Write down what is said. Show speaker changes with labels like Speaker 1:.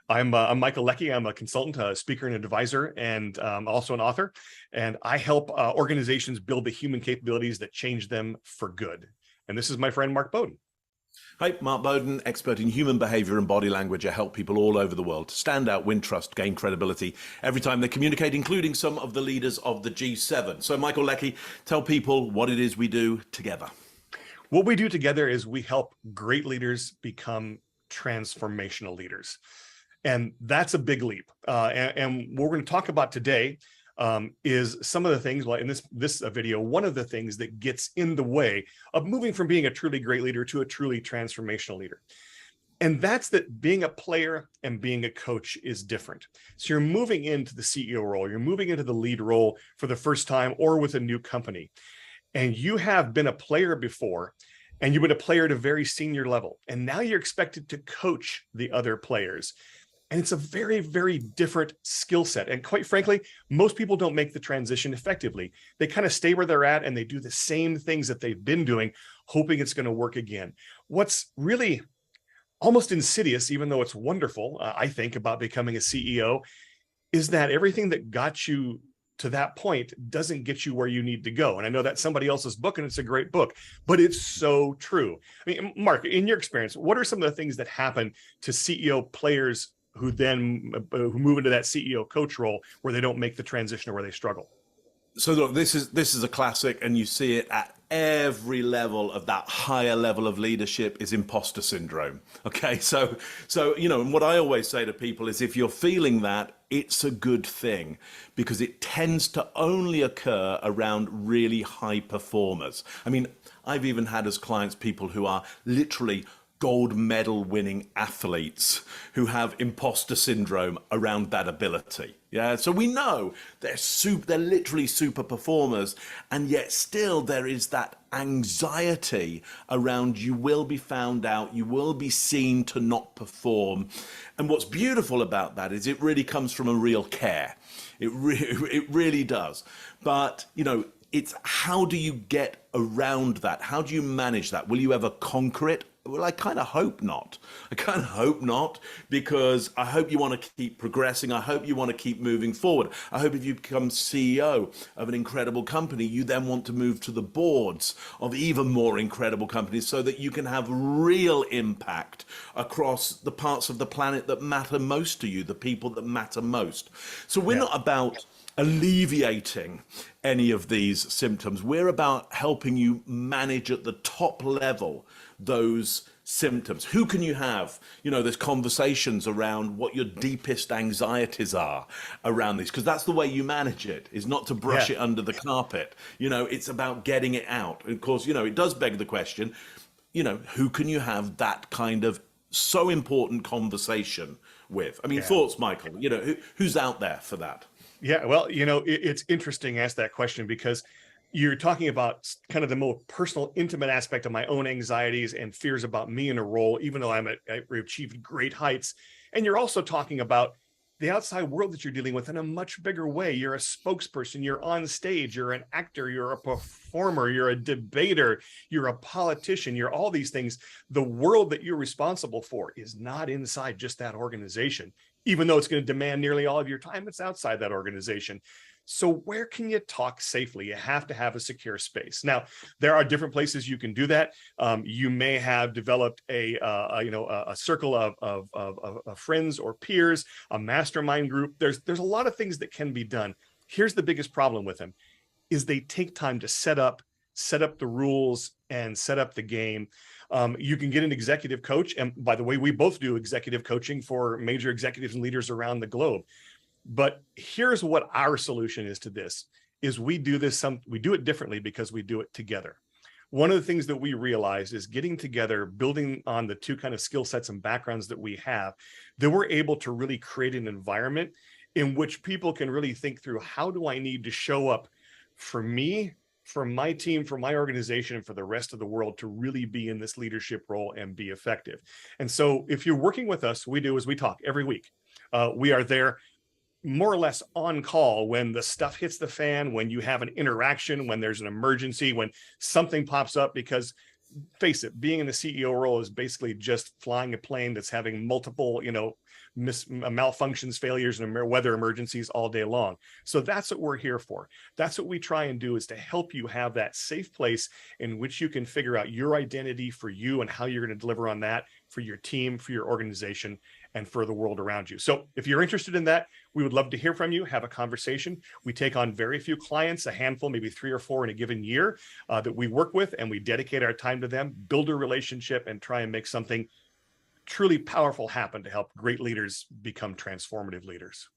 Speaker 1: I'm Michael Leckie. I'm a consultant, a speaker, and an advisor, and also an author. And I help organizations build the human capabilities that change them for good. And this is my friend Mark Bowden.
Speaker 2: Hi, Mark Bowden, expert in human behavior and body language. I help people all over the world to stand out, win trust, gain credibility every time they communicate, including some of the leaders of the G7. So, Michael Leckie, tell people what it is we do together.
Speaker 1: What we do together is we help great leaders become transformational leaders. And that's a big leap. And what we're going to talk about today is some of the things, well, in this video, one of the things that gets in the way of moving from being a truly great leader to a truly transformational leader. And that's that being a player and being a coach is different. So you're moving into the CEO role, you're moving into the lead role for the first time or with a new company. And you have been a player before, and you've been a player at a very senior level. And now you're expected to coach the other players. And it's a very, very different skill set. And quite frankly, most people don't make the transition effectively. They kind of stay where they're at and they do the same things that they've been doing, hoping it's going to work again. What's really almost insidious, even though it's wonderful, I think, about becoming a CEO, is that everything that got you to that point doesn't get you where you need to go. And I know that's somebody else's book and it's a great book, but it's so true. I mean, Mark, in your experience, what are some of the things that happen to CEO players who then who move into that CEO coach role where they don't make the transition or where they struggle?
Speaker 2: So look, this is a classic, and you see it at every level of that higher level of leadership is imposter syndrome. Okay, so you know, and what I always say to people is, if you're feeling that, it's a good thing, because it tends to only occur around really high performers. I mean, I've even had as clients people who are literally gold medal winning athletes who have imposter syndrome around that ability. Yeah, so we know they're literally super performers, and yet still there is that anxiety around, you will be found out, you will be seen to not perform. And what's beautiful about that is it really comes from a real care. It really does. But, you know, it's how do you get around that? How do you manage that? Will you ever conquer it? Well, I kind of hope not. Because I hope you want to keep progressing. I hope you want to keep moving forward. I hope if you become CEO of an incredible company, you then want to move to the boards of even more incredible companies so that you can have real impact across the parts of the planet that matter most to you, the people that matter most. So we're not about alleviating any of these symptoms. We're about helping you manage at the top level those symptoms. Who can you have? You know, there's conversations around what your deepest anxieties are around these, because that's the way you manage it, is not to brush it under the carpet. You know, it's about getting it out. And of course, you know, it does beg the question, you know, who can you have that kind of so important conversation with? I mean, thoughts, Michael, you know, who's out there for that?
Speaker 1: Yeah, well, you know, it's interesting to ask that question, because you're talking about kind of the more personal, intimate aspect of my own anxieties and fears about me in a role, even though I've achieved great heights. And you're also talking about the outside world that you're dealing with in a much bigger way. You're a spokesperson, you're on stage, you're an actor, you're a performer, you're a debater, you're a politician, you're all these things. The world that you're responsible for is not inside just that organization, even though it's going to demand nearly all of your time. It's outside that organization. So where can you talk safely? You have to have a secure space. Now, there are different places you can do that. You may have developed a circle of friends or peers, a mastermind group. There's a lot of things that can be done. Here's the biggest problem with them, is they take time to set up the rules and set up the game. You can get an executive coach. And by the way, we both do executive coaching for major executives and leaders around the globe. But here's what our solution is to this, is we do it differently because we do it together. One of the things that we realize is getting together, building on the two kind of skill sets and backgrounds that we have, that we're able to really create an environment in which people can really think through, how do I need to show up for me, for my team, for my organization, and for the rest of the world to really be in this leadership role and be effective. And so if you're working with us, we do is we talk every week. We are there more or less on call when the stuff hits the fan, when you have an interaction, when there's an emergency, when something pops up, because face it, being in the CEO role is basically just flying a plane that's having multiple, malfunctions, failures, and weather emergencies all day long. So that's what we're here for. That's what we try and do, is to help you have that safe place in which you can figure out your identity for you and how you're going to deliver on that for your team, for your organization, and for the world around you. So if you're interested in that, we would love to hear from you, have a conversation. We take on very few clients, a handful, maybe 3 or 4 in a given year that we work with, and we dedicate our time to them, build a relationship, and try and make something truly powerful happen to help great leaders become transformative leaders.